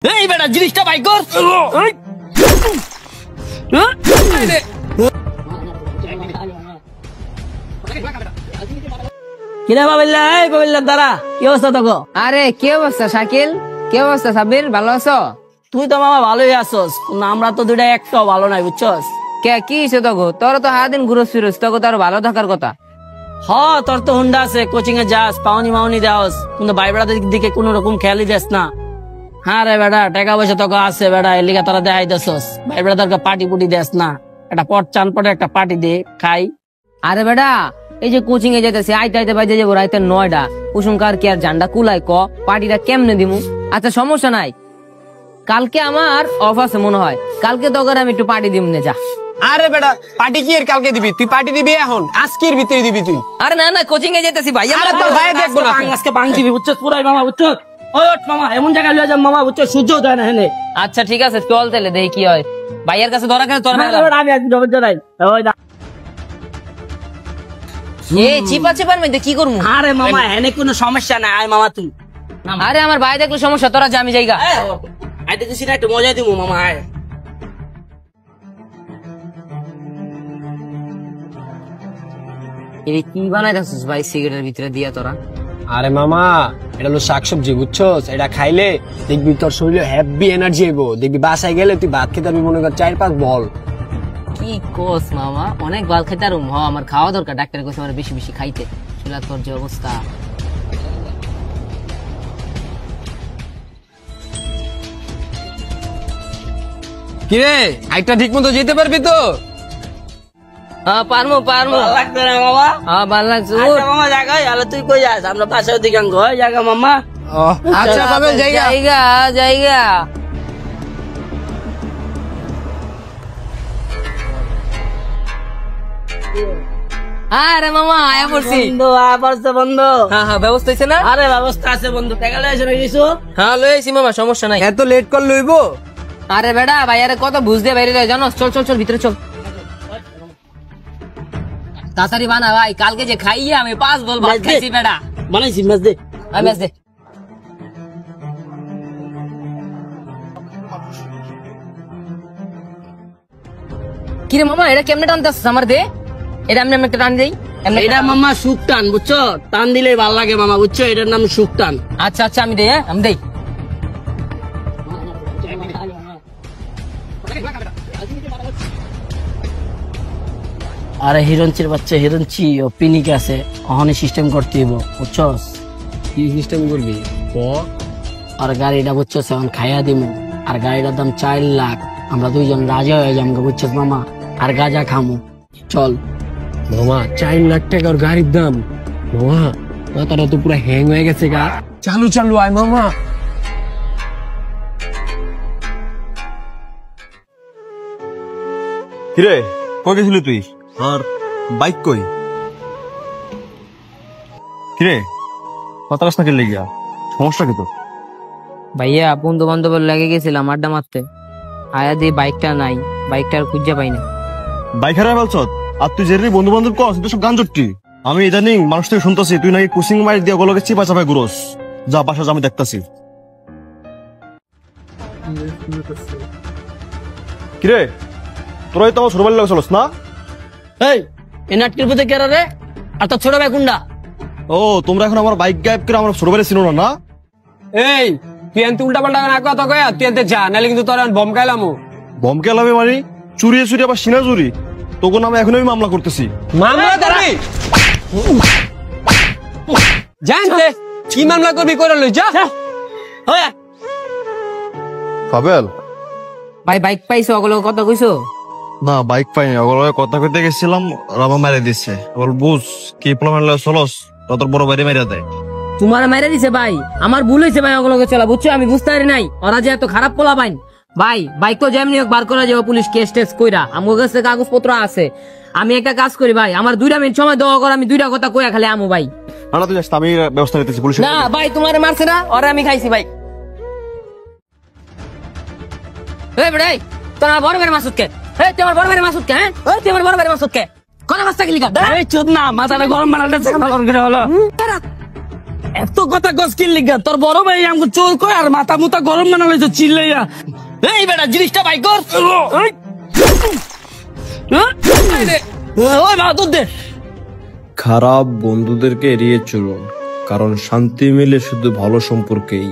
এই বেটা জিনিসটা বাই কর। কিরে বাবিল্লা, এই বাবিল্লা দাঁড়া, কি অবস্থা তোকে? আরে কি অবস্থা শাকিল, কি অবস্থা সাব্বির, ভালো আছো? তুই তো মামা ভালোই আছোস, আমরা তো দুইটা একটাও ভালো নাই বুঝছস। কে কি হয়েছে তোকে? তোর তো সারাদিন ঘুরোস ফিরোস, তোকে তো আরো ভালো থাকার কথা। হ তোর তো হুন্ডা আছে, কোচিং এ যাস, পাওনি মাউনি যাওস, কিন্তু ভাই বেড়াদের দিকে কোন রকম খেয়ালই দেস না। হ্যাঁ রে বেটা, টাকা পয়সা তোকে আছে বেটা, এর লিগা তোরা দেখাই দেছস। ভাই বেড়াদেরকে পার্টি পুটি দেস না, একটা পট চান পটে একটা পার্টি দে খাই। আরে বেটা, এই যে কোচিং এ যেতেছি, আইতে আইতে বাইতে যাবো রাইতে 9টা, কুসুমকার কি আর জান্ডা কুলাই ক, পার্টিটা কেমনে দিমু? আচ্ছা সমস্যা নাই, কালকে আমার অফ আছে মনে হয়, কালকে তোকে আমি একটু পার্টি দিমু নে যা। আরে বেটা, পার্টি কি এর কালকে দিবি? তুই পার্টি দিবি এখন, আজকের ভিতরে দিবি তুই। আরে না না, কোচিং এ যেতেছি ভাই, আরে তোর ভাই দেখবো না। আজকে বাং দিবি বুঝছস পুরাই মামা বুঝছস। ওই ওঠ মামা, এমন জায়গায় লয়ে যাম মামা বুঝছস, সূর্য উদয় না হেনে। আচ্ছা ঠিক আছে, চল তাহলে দেখি কি হয়। ভাইয়ের কাছে ধরা খেলে তোর আমি আজকে জবর জড়াই। ওই দা এই চিপা চিপার মধ্যে কি করবো? আরে মামা হেনে কোনো সমস্যা নাই, আয় মামা তুই। আরে আমার ভাই দেখলে সমস্যা, তোরা যা আমি যাইগা। আইতে দিছি না, একটু মজা দিমু মামা আয়। এই কি বানাই রাখছিস ভাই সিগারেটের ভিতরে দিয়া তোরা? আরে মামা, এটা হলো শাকসবজি বুঝছস, এটা খাইলে দেখবি তোর শরীরে হ্যাপি এনার্জি হইব। দেখবি বাসায় গেলে তুই ভাত খেতে পারবি মনে কর 4-5 বল। কি কোস মামা, অনেক ভালো খেতে আর আমার খাওয়া দরকার, ডাক্তার কইছে আমার বেশি বেশি খাইতে। চুলা তোর যে অবস্থা। কিরে হাইটটা ঠিক মতো যেতে পারবি তো? হ্যাঁ পারমু পারমু। ভালো লাগছে না মামা? হ্যাঁ ভালো লাগছে। আচ্ছা মামা জায়গায়, আলো তুই কই যাস? আমরা পাশে অধিকাংশ হয় জায়গা মামা। আচ্ছা পাবেল জায়গা। জায়গা জায়গা। আরে মামা আয়া পড়ছি। বন্ধু আপারছে বন্ধু। হ্যাঁ হ্যাঁ, ব্যবস্থা হয়েছে না? আরে ব্যবস্থা আছে বন্ধু, টাকা লয়ে এসে কিছু। হ্যাঁ লই আইছি মামা, সমস্যা নাই। এত লেট কর লইব? আরে বেটা ভাই, আরে কত বুঝ দিয়ে বাইরে যায় জানো? চল চল চল ভিতরে চল। তাড়াতাড়ি বানা ভাই, কালকে যে খাইয়ে আমি 5 বল ভাত খাইছি বেটা। বানাইছি ম্যাচ দে। আমি ম্যাচ দে। কিরে মামা, এটা কেমনে টানতে আসছিস আমার দে? এটা আমি একটা টান দেই। এটা মামা সুখ টান বুঝছো, টান দিলে ভালো লাগে মামা বুঝছো, এটার নাম সুখ টান। আচ্ছা আচ্ছা আমি দেই, হ্যাঁ আমি দেই। আরে হিরঞ্চির বাচ্চা হিরঞ্চি, ও পিনিক আছে, অহনে সিস্টেম করতে হইব বুঝছস। কি সিস্টেম করবি? আর গাড়িটা বুঝছস এখন খাইয়া দিমু, আর গাড়িটার দাম 4 লাখ। আমরা দুইজন রাজা হয়ে যাবো বুঝছস মামা, আর গাঁজা খামু। চল মামা 4 লাখ টাকার গাড়ির দাম। মামা মাথাটা তো পুরো হ্যাং হয়ে গেছে গা। চালু চালু আয় মামা। কিরে কই গেছিলি তুই? আর বাইক কই? কিরে কথা কাছ না কে লেগিয়া, সমস্যা কি তোর? ভাইয়া বন্ধু বান্ধবের লেগে গেছিলাম আড্ডা মারতে, আয়া দিয়ে বাইকটা নাই, বাইকটা আর খুঁজে পাই না। বাইক হারাই ফেলছ? আর তুই যেটি বন্ধু বান্ধব কস এটা সব গান জট্টি। আমি ইদানিং মানুষ থেকে শুনতেছি তুই নাকি কোচিং মাইর দিয়া গলকে চিপা চাপাই ঘুরোস। যা বাসা যা, আমি দেখতাছি। কিরে তোরাই তো আমার ছোট বাড়ির লাগে চলস না? এই এনাটকির প্রতি কে রে? আর তোর ছোট ভাই কোনটা? ও তোমরা এখন আমার বাইক গায়েব করে আমার ছোট বাড়ি চিনো না? এই তুই এনতে উল্টা পাল্টা না কথা কয়া, তুই এনতে যা, নাহলে কিন্তু তোর বম খাইলামু। বমকে লাভে মারি চুরিয়ে চুরি আবার সিনা চুরি, তোকে নামে এখন আমি মামলা করতেছি। মামলা করবি? জানতে কি মামলা করবি করে লই যা। পাবেল ভাই বাইক পাইছো? ওগুলো কত কইছো? না বাইক পাইনি, ওগুলো কথা কইতে গেছিলাম, রামা মেরে দিচ্ছে। ওর বুঝ কি প্রমাণ চলস, তোর বড় বাড়ি মেরে দেয়। তোমার মাইরা দিছে ভাই, আমার ভুল হয়েছে ভাই, ওগুলোকে চলা বুঝছো, আমি বুঝতে পারি নাই ওরা যে এত খারাপ পোলা বাইন। ভাই বাইক তো যেমনি হোক বার করা যাবে, পুলিশ কেস টেস কইরা আমার কাছে কাগজপত্র আছে। আমি একটা কাজ করি ভাই, আমার 2টা মিনিট সময় দেওয়া কর, আমি 2টা কথা কইয়া খালি আমু ভাই। না তুই যাস, আমি ব্যবস্থা নিতেছি পুলিশ। না ভাই তোমার মারছে না, ওরে আমি খাইছি ভাই। এই বেড়াই তোমার বড় ভাই মাসুদ কে? এই তোমার বড় ভাই মাসুদ কে? হ্যাঁ ওই তোমার বড় ভাই মাসুদ কে? কথা বাস্তা গেলি কা? এই চোদ না, মাথাটা গরম বানাতে গরম করে হলো। এত কথা কস কি লিগা তোর বড় ভাই আমাকে চোর কয় আর মাথা মুতা গরম বানা লইছো চিল্লাইয়া এই বেটা জিনিসটা বাই কর এই। ওই মা দুধ দে খারাপ বন্ধুদেরকে এড়িয়ে চলুন, কারণ শান্তি মিলে শুধু ভালো সম্পর্কেই।